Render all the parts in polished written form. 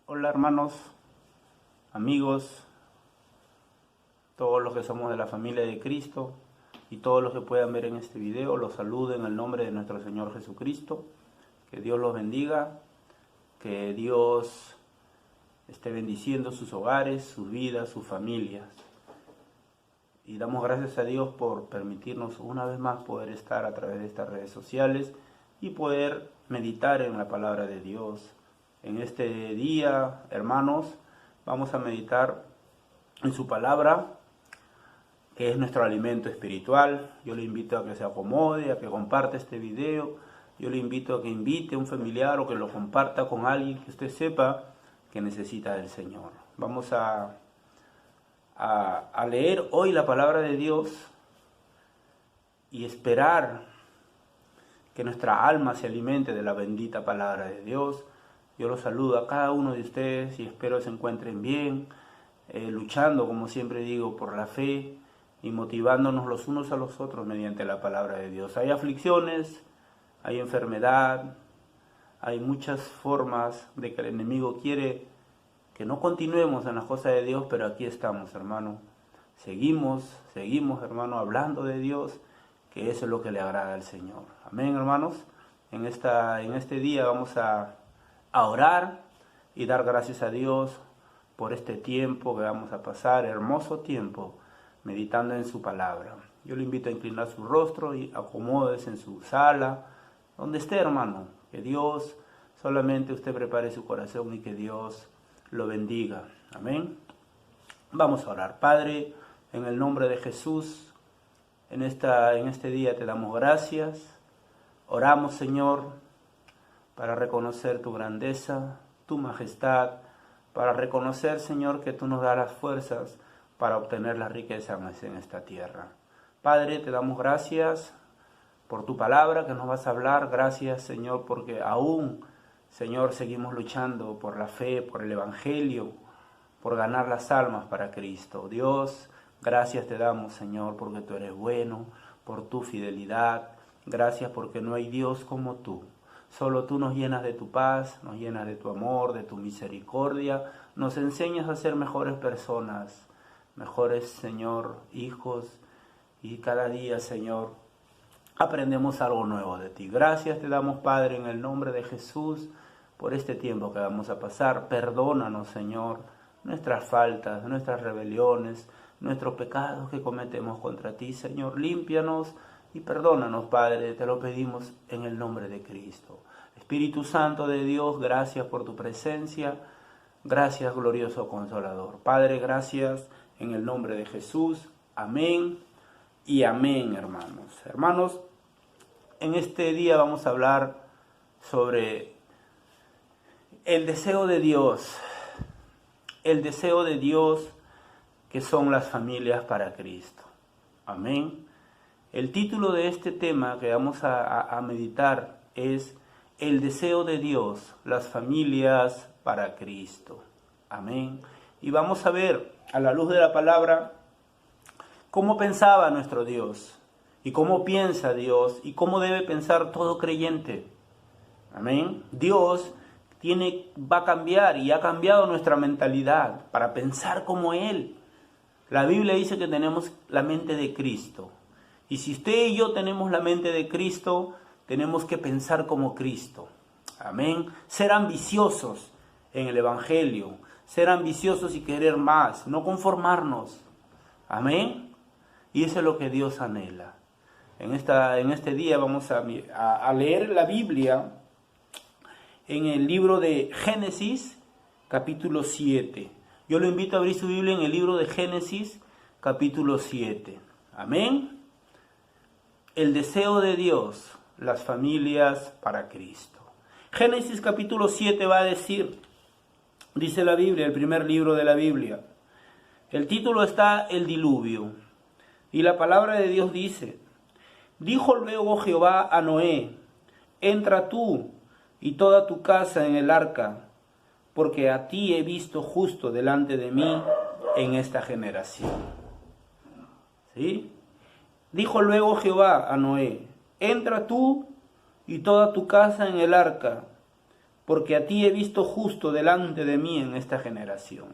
Hola hermanos, amigos, todos los que somos de la familia de Cristo y todos los que puedan ver en este video, los saludo en el nombre de nuestro Señor Jesucristo. Que Dios los bendiga, que Dios esté bendiciendo sus hogares, sus vidas, sus familias. Y damos gracias a Dios por permitirnos una vez más poder estar a través de estas redes sociales y poder meditar en la palabra de Dios. En este día, hermanos, vamos a meditar en su palabra, que es nuestro alimento espiritual. Yo le invito a que se acomode, a que comparte este video. Yo le invito a que invite a un familiar o que lo comparta con alguien que usted sepa que necesita del Señor. Vamos a leer hoy la palabra de Dios y esperar que nuestra alma se alimente de la bendita palabra de Dios. Yo los saludo a cada uno de ustedes y espero se encuentren bien, luchando, como siempre digo, por la fe y motivándonos los unos a los otros mediante la palabra de Dios. Hay aflicciones, hay enfermedad, hay muchas formas de que el enemigo quiere que no continuemos en las cosas de Dios, pero aquí estamos, hermano. Seguimos, hermano, hablando de Dios, que eso es lo que le agrada al Señor. Amén, hermanos. En este día vamos a orar y dar gracias a Dios por este tiempo que vamos a pasar, hermoso tiempo, meditando en su palabra. Yo le invito a inclinar su rostro y acomódese en su sala, donde esté, hermano. Que Dios, solamente usted prepare su corazón y que Dios lo bendiga. Amén. Vamos a orar. Padre, en el nombre de Jesús, en este día te damos gracias. Oramos, Señor, para reconocer tu grandeza, tu majestad, para reconocer, Señor, que tú nos das las fuerzas para obtener las riquezas en esta tierra. Padre, te damos gracias por tu palabra que nos vas a hablar. Gracias, Señor, porque aún, Señor, seguimos luchando por la fe, por el Evangelio, por ganar las almas para Cristo. Dios, gracias te damos, Señor, porque tú eres bueno, por tu fidelidad. Gracias porque no hay Dios como tú. Solo tú nos llenas de tu paz, nos llenas de tu amor, de tu misericordia. Nos enseñas a ser mejores personas, mejores, Señor, hijos. Y cada día, Señor, aprendemos algo nuevo de ti. Gracias te damos, Padre, en el nombre de Jesús, por este tiempo que vamos a pasar. Perdónanos, Señor, nuestras faltas, nuestras rebeliones, nuestros pecados que cometemos contra ti, Señor. Límpianos y perdónanos, Padre, te lo pedimos en el nombre de Cristo. Espíritu Santo de Dios, gracias por tu presencia. Gracias, glorioso Consolador. Padre, gracias en el nombre de Jesús. Amén y amén, hermanos. Hermanos, en este día vamos a hablar sobre el deseo de Dios. El deseo de Dios que son las familias para Cristo. Amén. El título de este tema que vamos a meditar es el deseo de Dios, las familias para Cristo. Amén. Y vamos a ver a la luz de la palabra cómo pensaba nuestro Dios y cómo piensa Dios y cómo debe pensar todo creyente. Amén. Dios va a cambiar y ha cambiado nuestra mentalidad para pensar como Él. La Biblia dice que tenemos la mente de Cristo. Y si usted y yo tenemos la mente de Cristo, tenemos que pensar como Cristo. Amén. Ser ambiciosos en el Evangelio. Ser ambiciosos y querer más. No conformarnos. Amén. Y eso es lo que Dios anhela. En este día vamos a leer la Biblia en el libro de Génesis, capítulo 7. Yo lo invito a abrir su Biblia en el libro de Génesis, capítulo 7. Amén. El deseo de Dios, las familias para Cristo. Génesis capítulo 7 va a decir, dice la Biblia, el primer libro de la Biblia. El título está El diluvio. Y la palabra de Dios dice, dijo luego Jehová a Noé, entra tú y toda tu casa en el arca, porque a ti he visto justo delante de mí en esta generación. ¿Sí? Dijo luego Jehová a Noé, entra tú y toda tu casa en el arca, porque a ti he visto justo delante de mí en esta generación.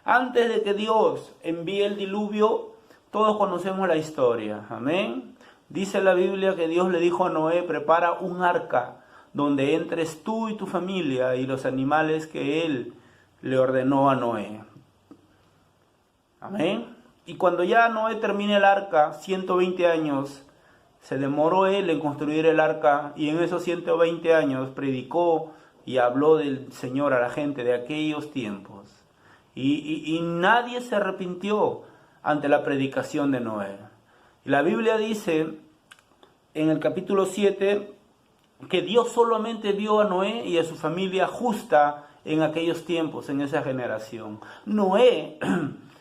Antes de que Dios envíe el diluvio, todos conocemos la historia. Amén. Dice la Biblia que Dios le dijo a Noé: prepara un arca donde entres tú y tu familia y los animales que Él le ordenó a Noé. Amén. Y cuando ya Noé termine el arca, 120 años, se demoró él en construir el arca, y en esos 120 años predicó y habló del Señor a la gente de aquellos tiempos. Y nadie se arrepintió ante la predicación de Noé. Y la Biblia dice en el capítulo 7 que Dios solamente vio a Noé y a su familia justa en aquellos tiempos, en esa generación. Noé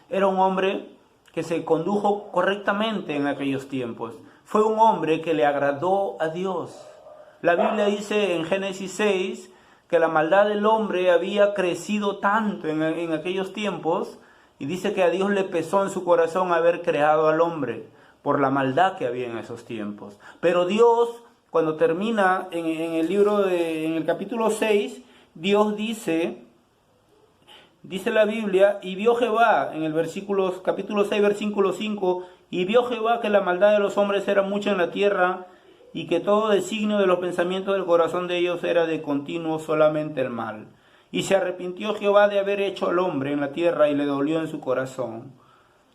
era un hombre que se condujo correctamente en aquellos tiempos. Fue un hombre que le agradó a Dios. La Biblia dice en Génesis 6 que la maldad del hombre había crecido tanto en aquellos tiempos, y dice que a Dios le pesó en su corazón haber creado al hombre por la maldad que había en esos tiempos. Pero Dios, cuando termina en el capítulo 6, Dios dice la Biblia: y vio Jehová, en el capítulo 6, versículo 5, y vio Jehová que la maldad de los hombres era mucha en la tierra, y que todo designio de los pensamientos del corazón de ellos era de continuo solamente el mal. Y se arrepintió Jehová de haber hecho al hombre en la tierra, y le dolió en su corazón.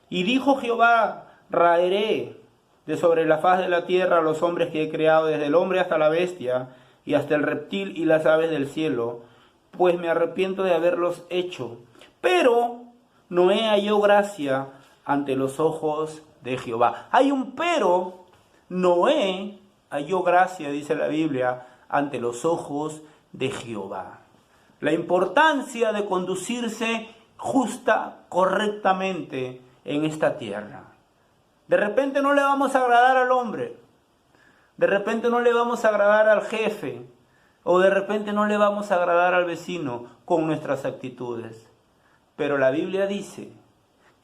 Y dijo Jehová: raeré de sobre la faz de la tierra a los hombres que he creado, desde el hombre hasta la bestia, y hasta el reptil y las aves del cielo, pues me arrepiento de haberlos hecho. Pero Noé halló gracia ante los ojos de Jehová. Hay un pero. Noé halló gracia, dice la Biblia, ante los ojos de Jehová. La importancia de conducirse justa, correctamente en esta tierra. De repente no le vamos a agradar al hombre. De repente no le vamos a agradar al jefe. O de repente no le vamos a agradar al vecino con nuestras actitudes. Pero la Biblia dice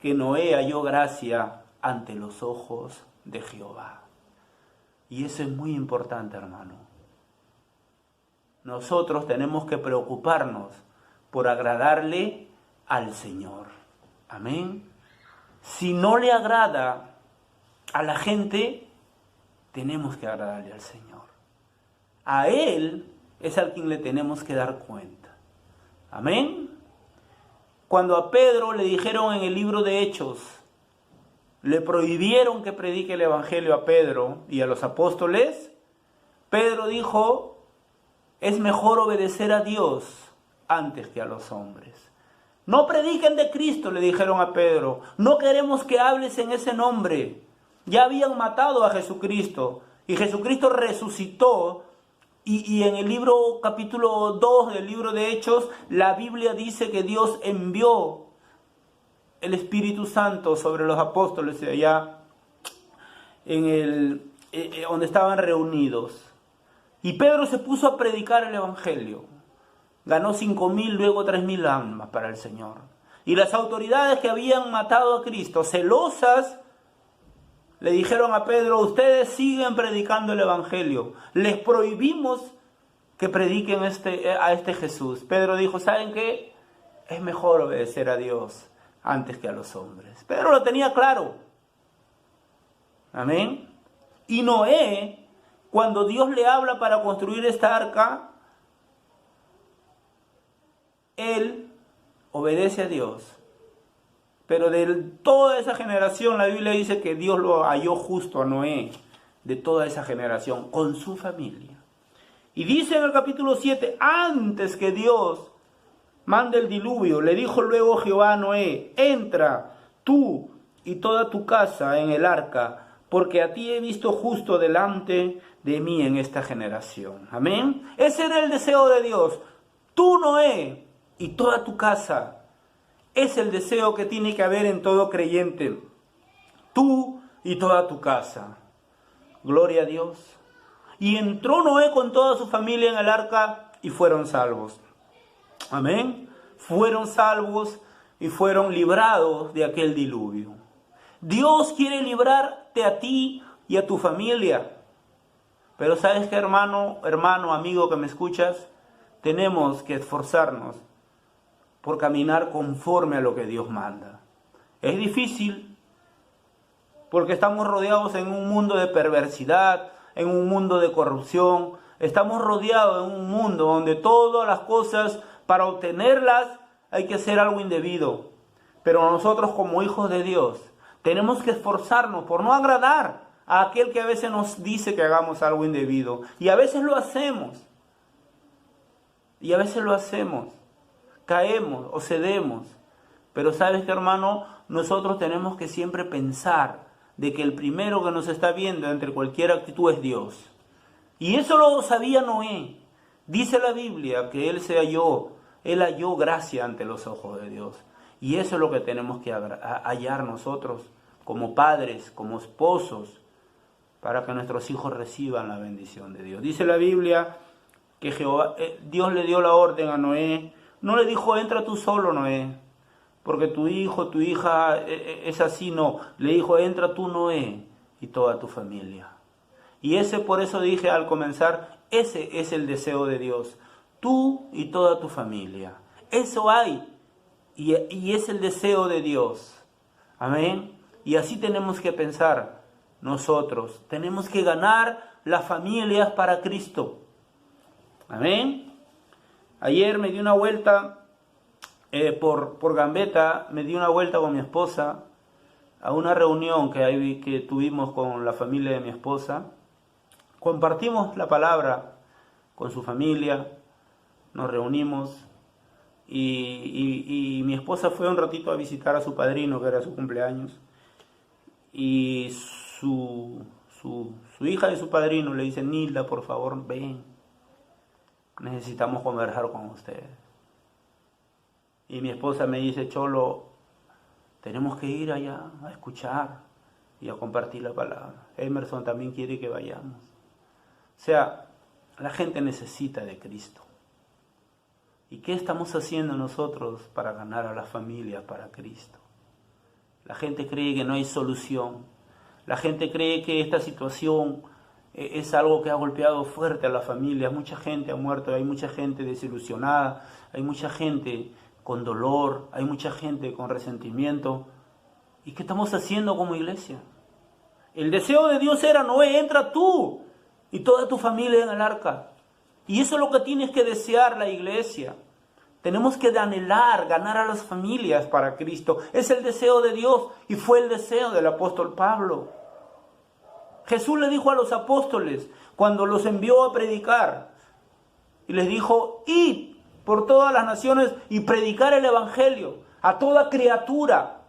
que Noé halló gracia ante los ojos de Jehová. Y eso es muy importante, hermano. Nosotros tenemos que preocuparnos por agradarle al Señor. Amén. Si no le agrada a la gente, tenemos que agradarle al Señor. A Él es al quien le tenemos que dar cuenta. Amén. Cuando a Pedro le dijeron en el libro de Hechos, le prohibieron que predique el evangelio a Pedro y a los apóstoles, Pedro dijo: es mejor obedecer a Dios antes que a los hombres. No prediquen de Cristo, le dijeron a Pedro. No queremos que hables en ese nombre. Ya habían matado a Jesucristo y Jesucristo resucitó. Y en el capítulo 2 del libro de Hechos, la Biblia dice que Dios envió el Espíritu Santo sobre los apóstoles de allá donde estaban reunidos. Y Pedro se puso a predicar el evangelio. Ganó 5,000, luego 3,000 almas para el Señor. Y las autoridades que habían matado a Cristo, celosas, le dijeron a Pedro: ustedes siguen predicando el evangelio. Les prohibimos que prediquen a este Jesús. Pedro dijo: ¿saben qué? Es mejor obedecer a Dios antes que a los hombres. Pedro lo tenía claro. Amén. Y Noé, cuando Dios le habla para construir esta arca, él obedece a Dios. Pero de toda esa generación, la Biblia dice que Dios lo halló justo a Noé, de toda esa generación, con su familia. Y dice en el capítulo 7, antes que Dios mande el diluvio, le dijo luego Jehová a Noé: entra tú y toda tu casa en el arca, porque a ti he visto justo delante de mí en esta generación. Amén. Ese era el deseo de Dios. Tú, Noé, y toda tu casa. Es el deseo que tiene que haber en todo creyente. Tú y toda tu casa. Gloria a Dios. Y entró Noé con toda su familia en el arca y fueron salvos. Amén. Fueron salvos y fueron librados de aquel diluvio. Dios quiere librarte a ti y a tu familia. Pero ¿sabes qué, hermano, amigo que me escuchas? tenemos que esforzarnos por caminar conforme a lo que Dios manda. Es difícil porque estamos rodeados en un mundo de perversidad, en un mundo de corrupción. Estamos rodeados en un mundo donde todas las cosas, para obtenerlas, hay que hacer algo indebido. Pero nosotros como hijos de Dios tenemos que esforzarnos por no agradar a aquel que a veces nos dice que hagamos algo indebido. Y a veces lo hacemos. Y a veces lo hacemos. Caemos o cedemos. Pero ¿sabes qué, hermano? Nosotros tenemos que siempre pensar de que el primero que nos está viendo entre cualquier actitud es Dios. Y eso lo sabía Noé. Dice la Biblia que él halló gracia ante los ojos de Dios. Y eso es lo que tenemos que hallar nosotros como padres, como esposos, para que nuestros hijos reciban la bendición de Dios. Dice la Biblia que Dios le dio la orden a Noé. No le dijo, entra tú solo, Noé, porque tu hijo, tu hija es así, no. Le dijo, entra tú, Noé, y toda tu familia. Y por eso dije al comenzar, ese es el deseo de Dios. Tú y toda tu familia. Eso hay. Y es el deseo de Dios. Amén. Y así tenemos que pensar nosotros. Tenemos que ganar las familias para Cristo. Amén. Ayer me di una vuelta por Gambetta, me di una vuelta con mi esposa a una reunión que tuvimos con la familia de mi esposa. Compartimos la palabra con su familia, nos reunimos y mi esposa fue un ratito a visitar a su padrino, que era su cumpleaños, y su hija de su padrino le dice, Nilda, por favor, ven, necesitamos conversar con usted. Y mi esposa me dice, Cholo, tenemos que ir allá a escuchar y a compartir la palabra. Emerson también quiere que vayamos. O sea, la gente necesita de Cristo. ¿Y qué estamos haciendo nosotros para ganar a las familias para Cristo? La gente cree que no hay solución. La gente cree que esta situación es algo que ha golpeado fuerte a las familias. Mucha gente ha muerto, hay mucha gente desilusionada, hay mucha gente con dolor, hay mucha gente con resentimiento. ¿Y qué estamos haciendo como iglesia? El deseo de Dios era, Noé, entra tú y toda tu familia en el arca. Y eso es lo que tienes que desear la iglesia. Tenemos que anhelar, ganar a las familias para Cristo. Es el deseo de Dios y fue el deseo del apóstol Pablo. Jesús le dijo a los apóstoles cuando los envió a predicar y les dijo, id por todas las naciones y predicar el evangelio a toda criatura.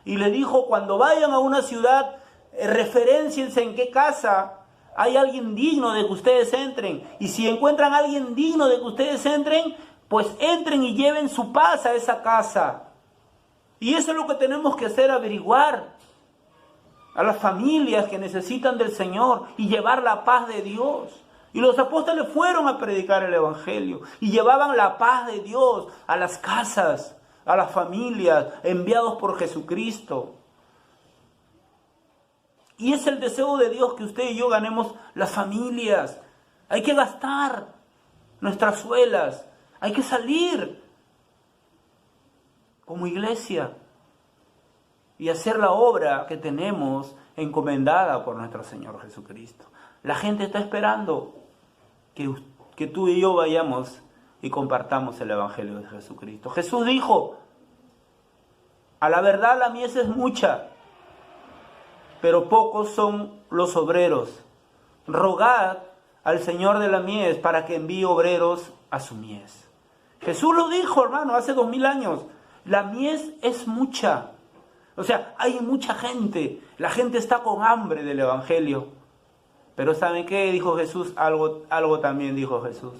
Y le dijo, cuando vayan a una ciudad, referénciense en qué casa hay alguien digno de que ustedes entren. Y si encuentran a alguien digno de que ustedes entren, pues entren y lleven su paz a esa casa. Y eso es lo que tenemos que hacer, averiguar a las familias que necesitan del Señor y llevar la paz de Dios. Y los apóstoles fueron a predicar el evangelio y llevaban la paz de Dios a las casas, a las familias, enviados por Jesucristo. Y es el deseo de Dios que usted y yo ganemos las familias. Hay que gastar nuestras suelas. Hay que salir como iglesia y hacer la obra que tenemos encomendada por nuestro Señor Jesucristo. La gente está esperando que tú y yo vayamos y compartamos el Evangelio de Jesucristo. Jesús dijo, a la verdad la mies es mucha, pero pocos son los obreros. Rogad al Señor de la mies para que envíe obreros a su mies. Jesús lo dijo, hermano, hace 2000 años. La mies es mucha. O sea, hay mucha gente. La gente está con hambre del Evangelio. Pero ¿saben qué? Dijo Jesús, algo también dijo Jesús.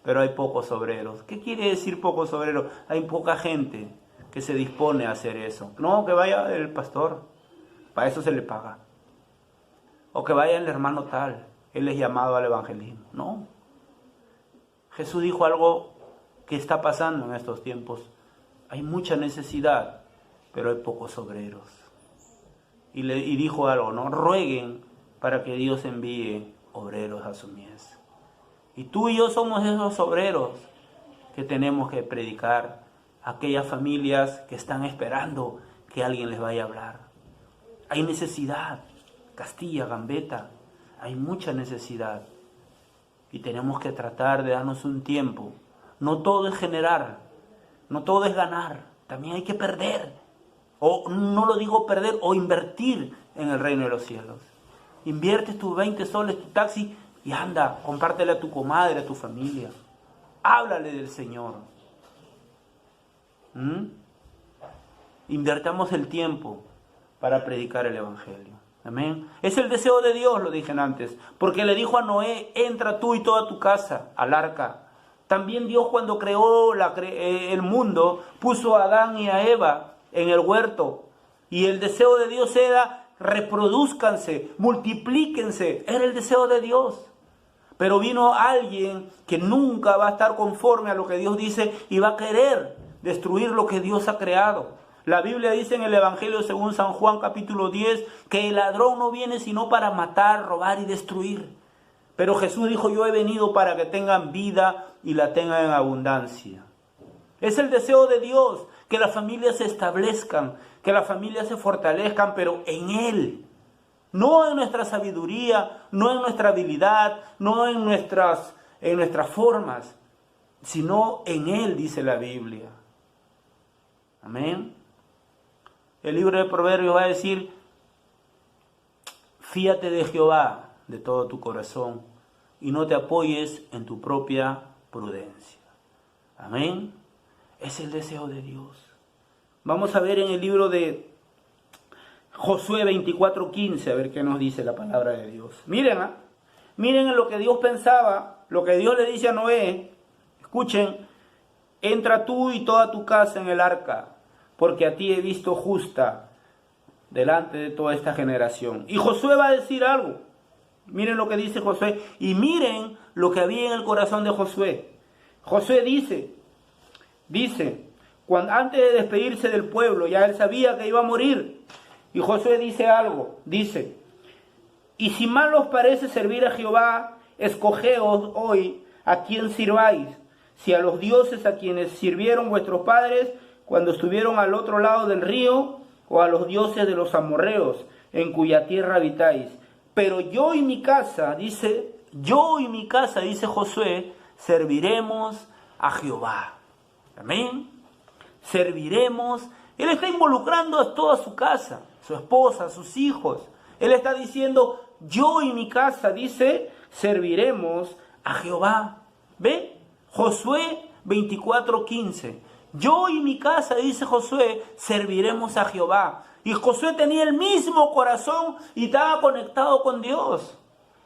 Pero hay pocos obreros. ¿Qué quiere decir pocos obreros? Hay poca gente que se dispone a hacer eso. No, que vaya el pastor. Para eso se le paga. O que vaya el hermano tal. Él es llamado al evangelismo. No. Jesús dijo algo que está pasando en estos tiempos. Hay mucha necesidad, pero hay pocos obreros. Y dijo algo, ¿no? Rueguen para que Dios envíe obreros a su mies. Y tú y yo somos esos obreros que tenemos que predicar a aquellas familias que están esperando que alguien les vaya a hablar. Hay necesidad, Castilla, Gambetta, hay mucha necesidad. Y tenemos que tratar de darnos un tiempo. No todo es generar, no todo es ganar, también hay que perder. O no lo digo perder, o invertir en el reino de los cielos. Inviertes tus 20 soles, tu taxi, y anda, compártele a tu comadre, a tu familia. Háblale del Señor. Invertamos el tiempo para predicar el Evangelio. Amén. Es el deseo de Dios, lo dije antes, porque le dijo a Noé, entra tú y toda tu casa al arca. También Dios, cuando creó el mundo, puso a Adán y a Eva en el huerto, y el deseo de Dios era reproduzcanse, multiplíquense, era el deseo de Dios. Pero vino alguien que nunca va a estar conforme a lo que Dios dice y va a querer destruir lo que Dios ha creado. La Biblia dice en el Evangelio según San Juan capítulo 10 que el ladrón no viene sino para matar, robar y destruir. Pero Jesús dijo, yo he venido para que tengan vida y la tengan en abundancia. Es el deseo de Dios que las familias se establezcan, que las familias se fortalezcan, pero en Él. No en nuestra sabiduría, no en nuestra habilidad, no en nuestras formas, sino en Él, dice la Biblia. Amén. El libro de Proverbios va a decir, fíate de Jehová de todo tu corazón y no te apoyes en tu propia prudencia. Amén. Es el deseo de Dios. Vamos a ver en el libro de Josué 24:15, a ver qué nos dice la palabra de Dios. Miren, miren en lo que Dios pensaba, lo que Dios le dice a Noé. Escuchen, entra tú y toda tu casa en el arca, porque a ti he visto justa delante de toda esta generación. Y Josué va a decir algo. Miren lo que dice Josué. Y miren lo que había en el corazón de Josué. Josué dice, cuando antes de despedirse del pueblo, ya él sabía que iba a morir. Y Josué dice algo, dice, y si mal os parece servir a Jehová, escogeos hoy a quién sirváis, si a los dioses a quienes sirvieron vuestros padres cuando estuvieron al otro lado del río, o a los dioses de los amorreos, en cuya tierra habitáis. Pero yo y mi casa, dice Josué, serviremos a Jehová. Amén. Serviremos. Él está involucrando a toda su casa, su esposa, sus hijos. Él está diciendo, yo y mi casa, dice, serviremos a Jehová. ¿Ve? Josué 24:15. Yo y mi casa, dice Josué, serviremos a Jehová. Y Josué tenía el mismo corazón y estaba conectado con Dios.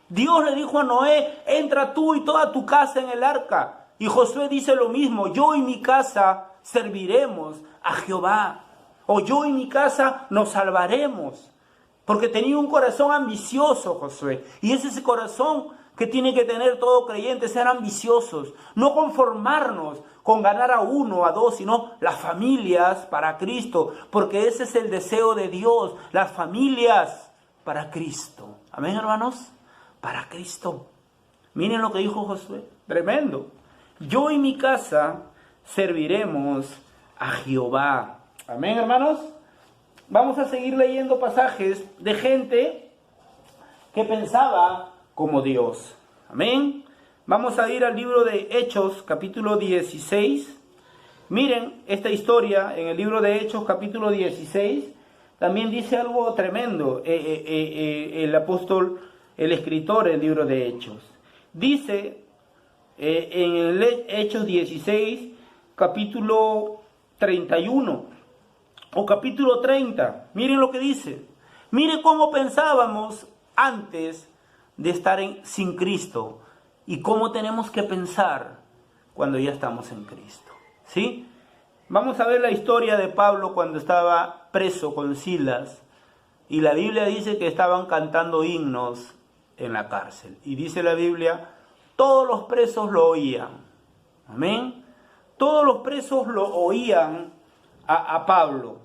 Dios le dijo a Noé, entra tú y toda tu casa en el arca. Y Josué dice lo mismo, yo y mi casa serviremos a Jehová. O yo y mi casa nos salvaremos. Porque tenía un corazón ambicioso Josué. Y es ese corazón que tiene que tener todo creyente, ser ambiciosos. No conformarnos con ganar a uno, a dos, sino las familias para Cristo. Porque ese es el deseo de Dios. Las familias para Cristo. Amén, hermanos. Para Cristo. Miren lo que dijo Josué. Tremendo. Yo y mi casa serviremos a Jehová. Amén, hermanos. Vamos a seguir leyendo pasajes de gente que pensaba como Dios. Amén. Vamos a ir al libro de Hechos, capítulo 16. Miren esta historia en el libro de Hechos, capítulo 16. También dice algo tremendo el apóstol, el escritor del libro de Hechos. Dice en el Hechos 16, capítulo 31 o capítulo 30. Miren lo que dice. Miren cómo pensábamos antes de estar sin Cristo y cómo tenemos que pensar cuando ya estamos en Cristo. ¿Sí? Vamos a ver la historia de Pablo cuando estaba preso con Silas, y la Biblia dice que estaban cantando himnos en la cárcel. Y dice la Biblia, todos los presos lo oían. Amén. Todos los presos lo oían a Pablo.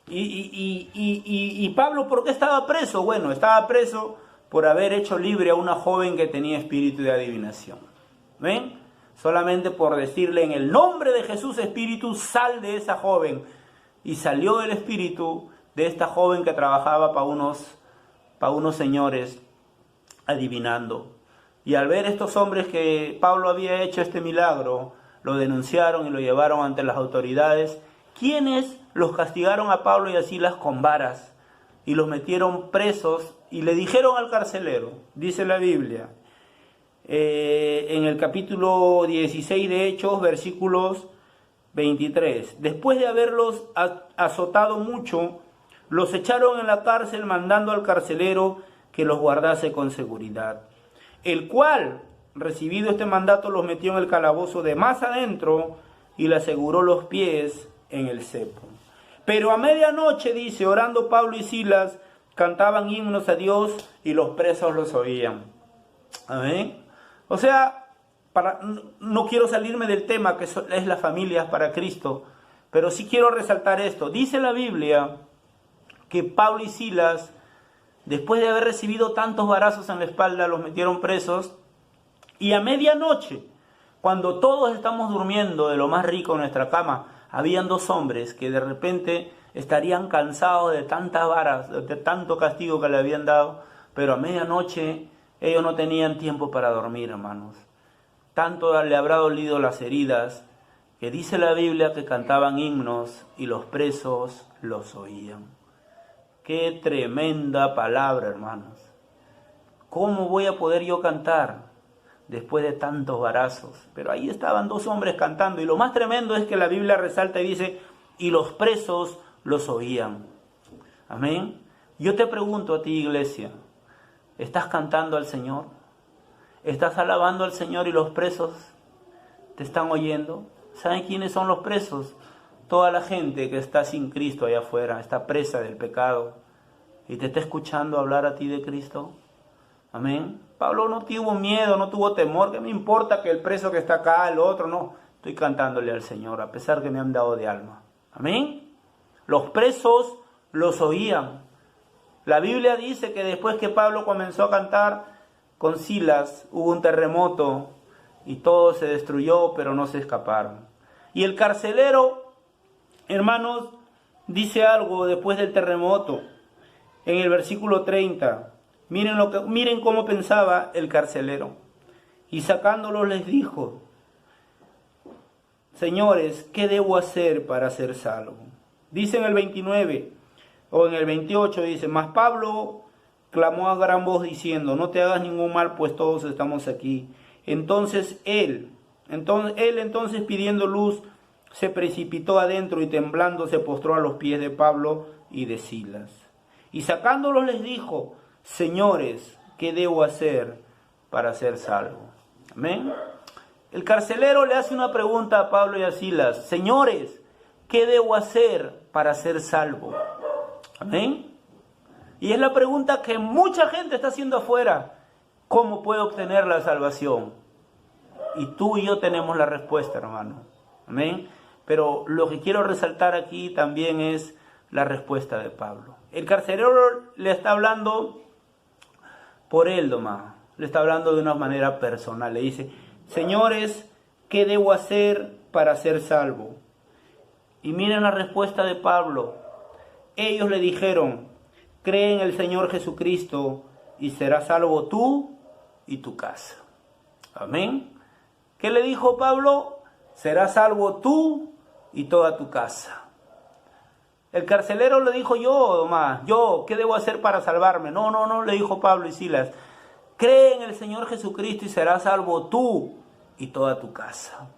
Y Pablo, ¿por qué estaba preso? Bueno, estaba preso por haber hecho libre a una joven que tenía espíritu de adivinación. ¿Ven? solamente por decirle en el nombre de Jesús, espíritu, sal de esa joven. Y salió el espíritu de esta joven que trabajaba para unos señores adivinando. Y al ver estos hombres que Pablo había hecho este milagro, lo denunciaron y lo llevaron ante las autoridades, quienes los castigaron a Pablo y a Silas con varas y los metieron presos y le dijeron al carcelero, dice la Biblia, en el capítulo 16 de Hechos, versículos 23, después de haberlos azotado mucho, los echaron en la cárcel mandando al carcelero que los guardase con seguridad, el cual, recibido este mandato, los metió en el calabozo de más adentro y le aseguró los pies en el cepo. Pero a medianoche, dice, orando Pablo y Silas, cantaban himnos a Dios y los presos los oían. Amén. O sea, no quiero salirme del tema que es las familias para Cristo, pero sí quiero resaltar esto. Dice la Biblia que Pablo y Silas, después de haber recibido tantos varazos en la espalda, los metieron presos. Y a medianoche, cuando todos estamos durmiendo de lo más rico en nuestra cama, habían dos hombres que de repente estarían cansados de tantas varas, de tanto castigo que le habían dado, pero a medianoche ellos no tenían tiempo para dormir, hermanos. Tanto le habrá dolido las heridas, que dice la Biblia que cantaban himnos y los presos los oían. Qué tremenda palabra, hermanos. ¿Cómo voy a poder yo cantar después de tantos varazos? Pero ahí estaban dos hombres cantando. Y lo más tremendo es que la Biblia resalta y dice, y los presos los oían. Amén. Yo te pregunto a ti, iglesia, ¿estás cantando al Señor? ¿Estás alabando al Señor y los presos te están oyendo? ¿Saben quiénes son los presos? Toda la gente que está sin Cristo allá afuera, está presa del pecado y te está escuchando hablar a ti de Cristo. Amén. Pablo no tuvo miedo, no tuvo temor. ¿Qué me importa que el preso que está acá, el otro? No, estoy cantándole al Señor a pesar que me han dado de alma. Amén. Los presos los oían. La Biblia dice que después que Pablo comenzó a cantar con Silas, hubo un terremoto y todo se destruyó, pero no se escaparon. Y el carcelero, hermanos, dice algo después del terremoto. En el versículo 30, miren cómo pensaba el carcelero. Y sacándolos les dijo, señores, ¿qué debo hacer para ser salvo? Dice en el 29 o en el 28, dice, mas Pablo clamó a gran voz diciendo, no te hagas ningún mal, pues todos estamos aquí. Entonces él pidiendo luz, se precipitó adentro y temblando se postró a los pies de Pablo y de Silas. Y sacándolos les dijo, señores, ¿qué debo hacer para ser salvo? Amén. El carcelero le hace una pregunta a Pablo y a Silas, señores, ¿qué debo hacer para ser salvo? Amén. Y es la pregunta que mucha gente está haciendo afuera. ¿Cómo puedo obtener la salvación? Y tú y yo tenemos la respuesta, hermano. Amén. Pero lo que quiero resaltar aquí también es la respuesta de Pablo. El carcelero le está hablando por él, nomás. Le está hablando de una manera personal. Le dice, señores, ¿qué debo hacer para ser salvo? Y miren la respuesta de Pablo. Ellos le dijeron, cree en el Señor Jesucristo y serás salvo tú y tu casa. Amén. ¿Qué le dijo Pablo? Serás salvo tú y toda tu casa. El carcelero le dijo, yo, ¿qué debo hacer para salvarme? No, le dijo Pablo y Silas. Cree en el Señor Jesucristo y serás salvo tú y toda tu casa.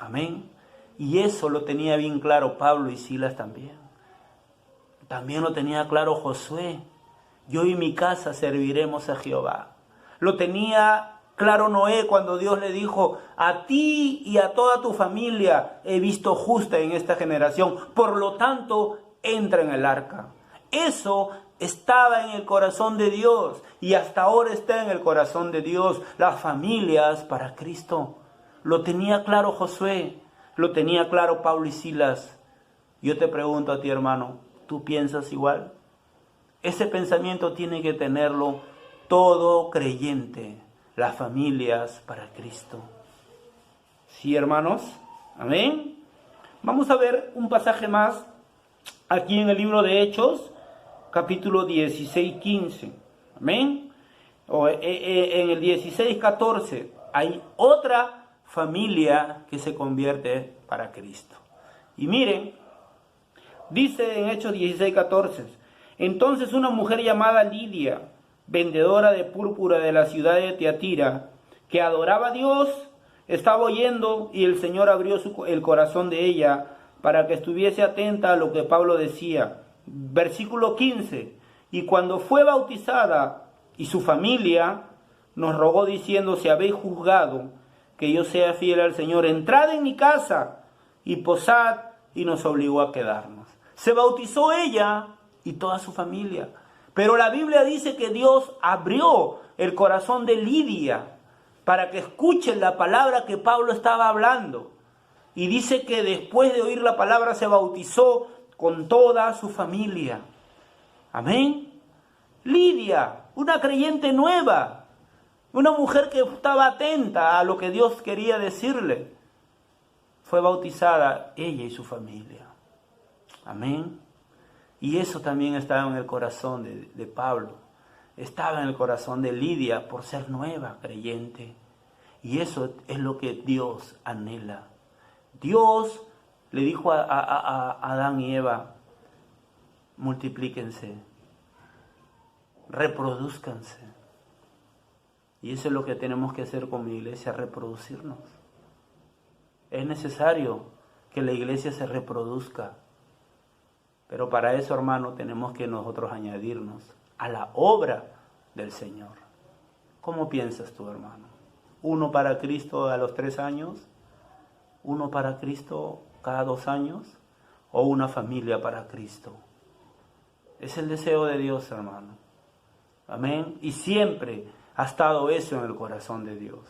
Amén. Y eso lo tenía bien claro Pablo y Silas también. También lo tenía claro Josué. Yo y mi casa serviremos a Jehová. Lo tenía claro Noé cuando Dios le dijo, a ti y a toda tu familia he visto justa en esta generación. Por lo tanto, entra en el arca. Eso estaba en el corazón de Dios y hasta ahora está en el corazón de Dios. Las familias para Cristo. Lo tenía claro Josué. Lo tenía claro Pablo y Silas. Yo te pregunto a ti, hermano, ¿tú piensas igual? Ese pensamiento tiene que tenerlo todo creyente. Las familias para Cristo. Sí, hermanos. Amén. Vamos a ver un pasaje más aquí en el libro de Hechos, capítulo 16-15. Amén. En el 16-14 hay otra familia que se convierte para Cristo. Y miren, dice en Hechos 16-14, entonces una mujer llamada Lidia, vendedora de púrpura de la ciudad de Tiatira, que adoraba a Dios, estaba oyendo y el Señor abrió el corazón de ella para que estuviese atenta a lo que Pablo decía. Versículo 15, y cuando fue bautizada y su familia, nos rogó diciendo, si habéis juzgado que yo sea fiel al Señor, entrad en mi casa y posad, y nos obligó a quedarnos. Se bautizó ella y toda su familia. Pero la Biblia dice que Dios abrió el corazón de Lidia para que escuchen la palabra que Pablo estaba hablando. Y dice que después de oír la palabra se bautizó con toda su familia. Amén. Lidia, una creyente nueva, una mujer que estaba atenta a lo que Dios quería decirle, fue bautizada ella y su familia. Amén. Y eso también estaba en el corazón de Pablo. Estaba en el corazón de Lidia por ser nueva creyente. Y eso es lo que Dios anhela. Dios le dijo a Adán y Eva, multiplíquense, reproduzcanse. Y eso es lo que tenemos que hacer como iglesia, reproducirnos. Es necesario que la iglesia se reproduzca. Pero para eso, hermano, tenemos que nosotros añadirnos a la obra del Señor. ¿Cómo piensas tú, hermano? ¿Uno para Cristo a los 3 años? ¿Uno para Cristo cada 2 años? ¿O una familia para Cristo? Es el deseo de Dios, hermano. Amén. Y siempre ha estado eso en el corazón de Dios.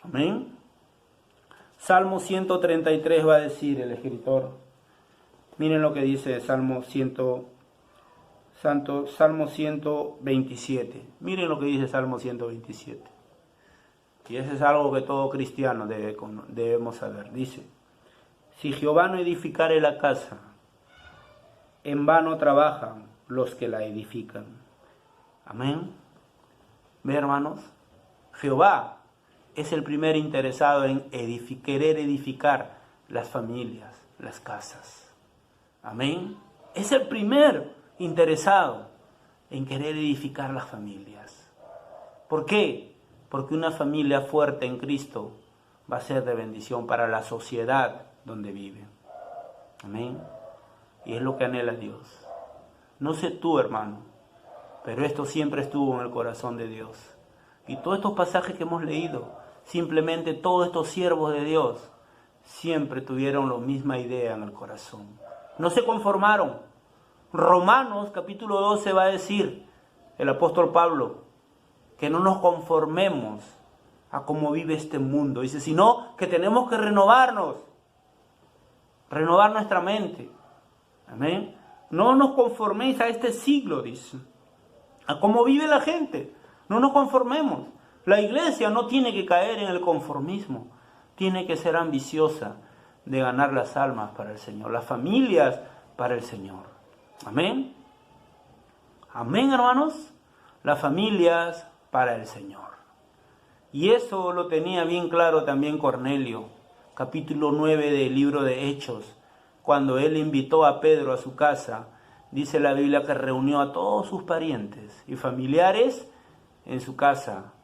Amén. Salmo 133 va a decir el escritor. Miren lo que dice Salmo 127. Miren lo que dice Salmo 127. Y eso es algo que todo cristiano debemos saber. Dice, si Jehová no edificare la casa, en vano trabajan los que la edifican. Amén. ¿Ve, hermanos? Jehová es el primer interesado en querer edificar las familias, las casas. Amén. Es el primer interesado en querer edificar las familias. ¿Por qué? Porque una familia fuerte en Cristo va a ser de bendición para la sociedad donde vive. Amén. Y es lo que anhela Dios. No sé tú, hermano, pero esto siempre estuvo en el corazón de Dios. Y todos estos pasajes que hemos leído, simplemente todos estos siervos de Dios, siempre tuvieron la misma idea en el corazón. No se conformaron. Romanos capítulo 12 va a decir, el apóstol Pablo, que no nos conformemos a cómo vive este mundo. Dice, sino que tenemos que renovar nuestra mente. Amén. No nos conforméis a este siglo, dice, a cómo vive la gente. No nos conformemos. La iglesia no tiene que caer en el conformismo. Tiene que ser ambiciosa de ganar las almas para el Señor, las familias para el Señor. Amén. Amén, hermanos. Las familias para el Señor. Y eso lo tenía bien claro también Cornelio, capítulo 9 del libro de Hechos. Cuando él invitó a Pedro a su casa, dice la Biblia que reunió a todos sus parientes y familiares en su casa.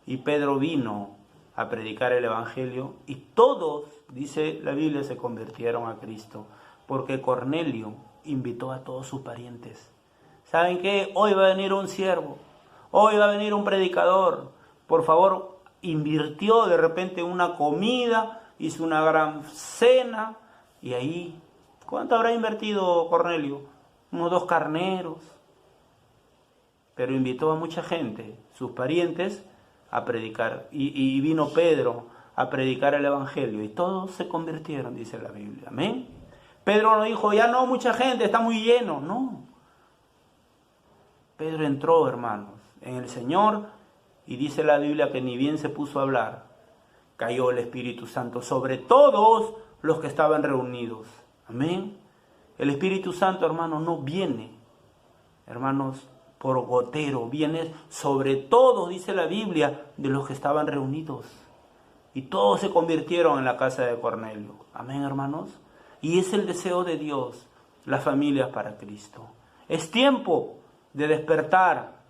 Y Pedro vino a predicar el Evangelio y todos, dice la Biblia, se convirtieron a Cristo. Porque Cornelio invitó a todos sus parientes. ¿Saben qué? Hoy va a venir un siervo. Hoy va a venir un predicador. Por favor, invirtió de repente una comida, hizo una gran cena. Y ahí, ¿cuánto habrá invertido Cornelio? Unos 2 carneros. Pero invitó a mucha gente, sus parientes, a predicar. Y vino Pedro a predicar el Evangelio. Y todos se convirtieron, dice la Biblia. Amén. Pedro no dijo, ya no, mucha gente, está muy lleno. No. Pedro entró, hermanos, en el Señor. Y dice la Biblia que ni bien se puso a hablar, cayó el Espíritu Santo sobre todos los que estaban reunidos. Amén. El Espíritu Santo, hermanos, no viene, hermanos, por gotero, viene sobre todos, dice la Biblia, de los que estaban reunidos. Y todos se convirtieron en la casa de Cornelio. Amén, hermanos. Y es el deseo de Dios, las familias para Cristo. Es tiempo de despertar,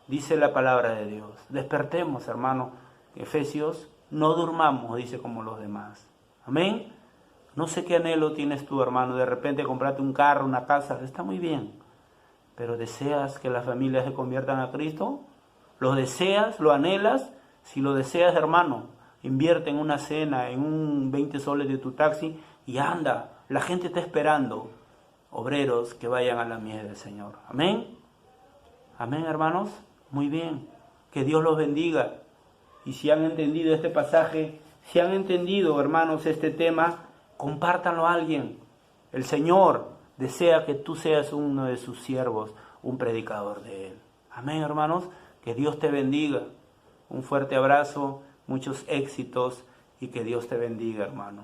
dice la palabra de Dios. Despertemos, hermanos. Efesios, no durmamos, dice, como los demás. Amén. No sé qué anhelo tienes tú, hermano. De repente comprarte un carro, una casa, está muy bien. Pero ¿deseas que las familias se conviertan a Cristo? ¿Lo deseas? ¿Lo anhelas? Si lo deseas, hermano, invierte en una cena, en un 20 soles de tu taxi y anda. La gente está esperando. Obreros que vayan a la mies del Señor. Amén. Amén, hermanos. Muy bien. Que Dios los bendiga. Y si han entendido este pasaje, si han entendido, hermanos, este tema, compártanlo a alguien. El Señor desea que tú seas uno de sus siervos, un predicador de Él. Amén, hermanos. Que Dios te bendiga. Un fuerte abrazo, muchos éxitos y que Dios te bendiga, hermano.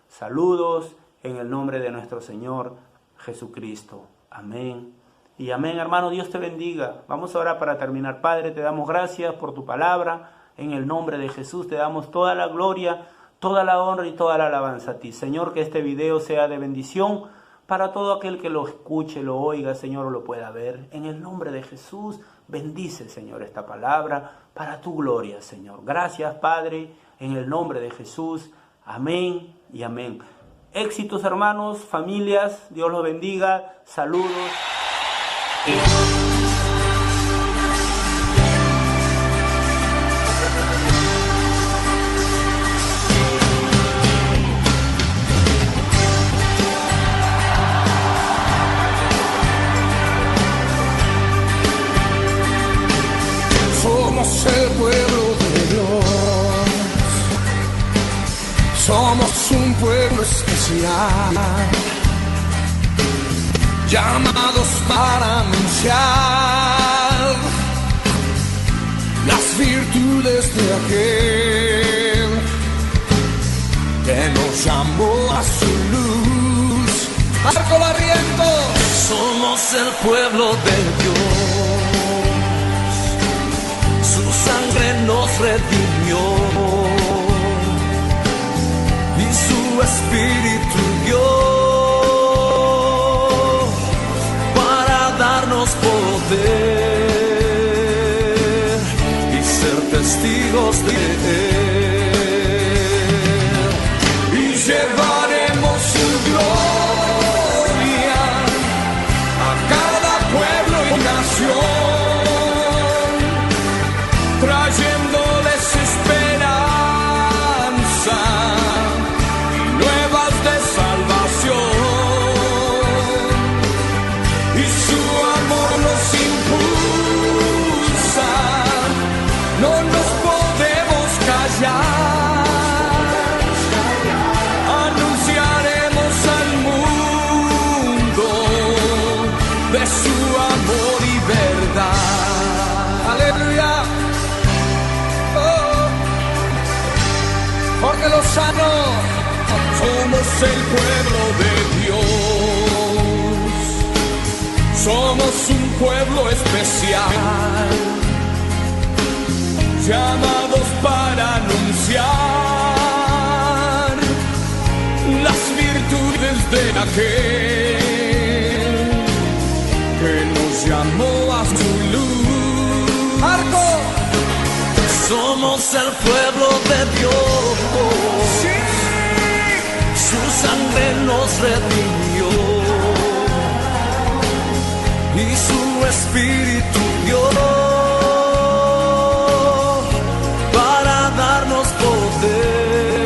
Saludos en el nombre de nuestro Señor Jesucristo. Amén. Y amén, hermano. Dios te bendiga. Vamos ahora para terminar. Padre, te damos gracias por tu palabra. En el nombre de Jesús te damos toda la gloria, toda la honra y toda la alabanza a ti. Señor, que este video sea de bendición para todo aquel que lo escuche, lo oiga, Señor, o lo pueda ver. En el nombre de Jesús, bendice, Señor, esta palabra para tu gloria, Señor. Gracias, Padre, en el nombre de Jesús. Amén y amén. Éxitos, hermanos, familias. Dios los bendiga. Saludos. Somos el pueblo de Dios, somos un pueblo especial, llamados para anunciar las virtudes de aquel que nos llamó a su luz. Marco Barrientos, somos el pueblo de Dios. Su sangre nos redimió y su espíritu dio para darnos poder y ser testigos de Él. Y llevaremos su gloria a cada pueblo y nación, trayéndoles esperanza y nuevas de salvación. Y su amor nos impulsa, no nos podemos callar. Anunciaremos al mundo de su amor y verdad. Aleluya. Porque los sanos somos el pueblo de Dios, somos un pueblo especial, llamados para anunciar las virtudes de aquel que nos llamó a su luz. Marco, somos el pueblo de Dios, sí. Su sangre nos redimió y su espíritu dio para darnos poder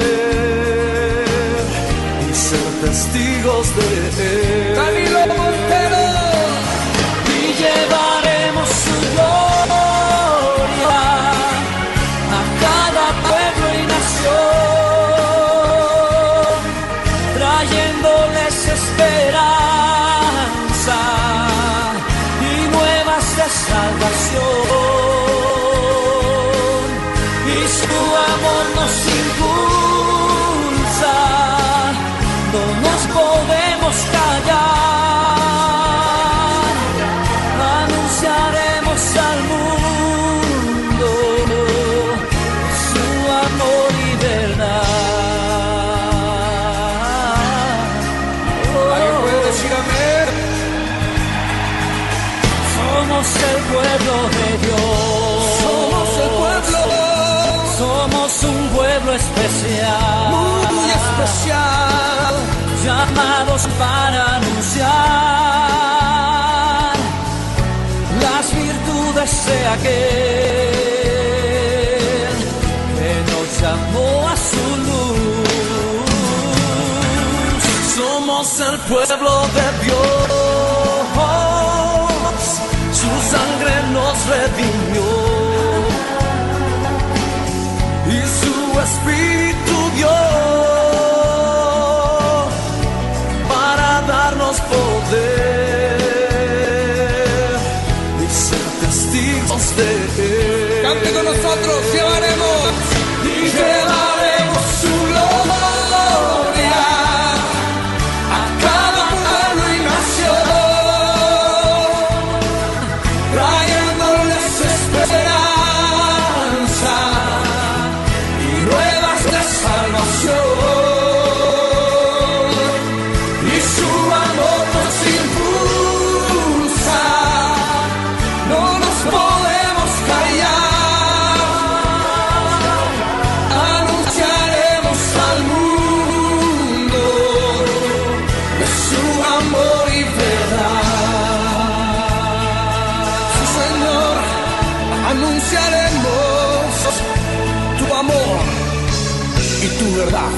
y ser testigos de Él. Danilo Montero, y llevaremos su gloria a cada pueblo y nación, trayéndoles esperanza y nuevas de salvación. Y su amor nos impulsa, nos podemos callar, anunciaremos al mundo su amor y verdad. ¿Alguien puede decir amén? Somos el pueblo de Dios. Somos el pueblo. Somos un pueblo especial. Muy especial. Llamados para anunciar las virtudes de aquel que nos llamó a su luz. Somos el pueblo de Dios, su sangre nos redimió y su espíritu dio para darnos poder y ser testigos de él. Cante con nosotros, llevaremos su gloria a cada pueblo y nación, trayéndoles esperanza y nuevas de salvación, y su amor nos impulsa, no nos podemos callar, anunciaremos al mundo de su amor y verdad. Sí, Señor, anunciaremos tu amor y tu verdad.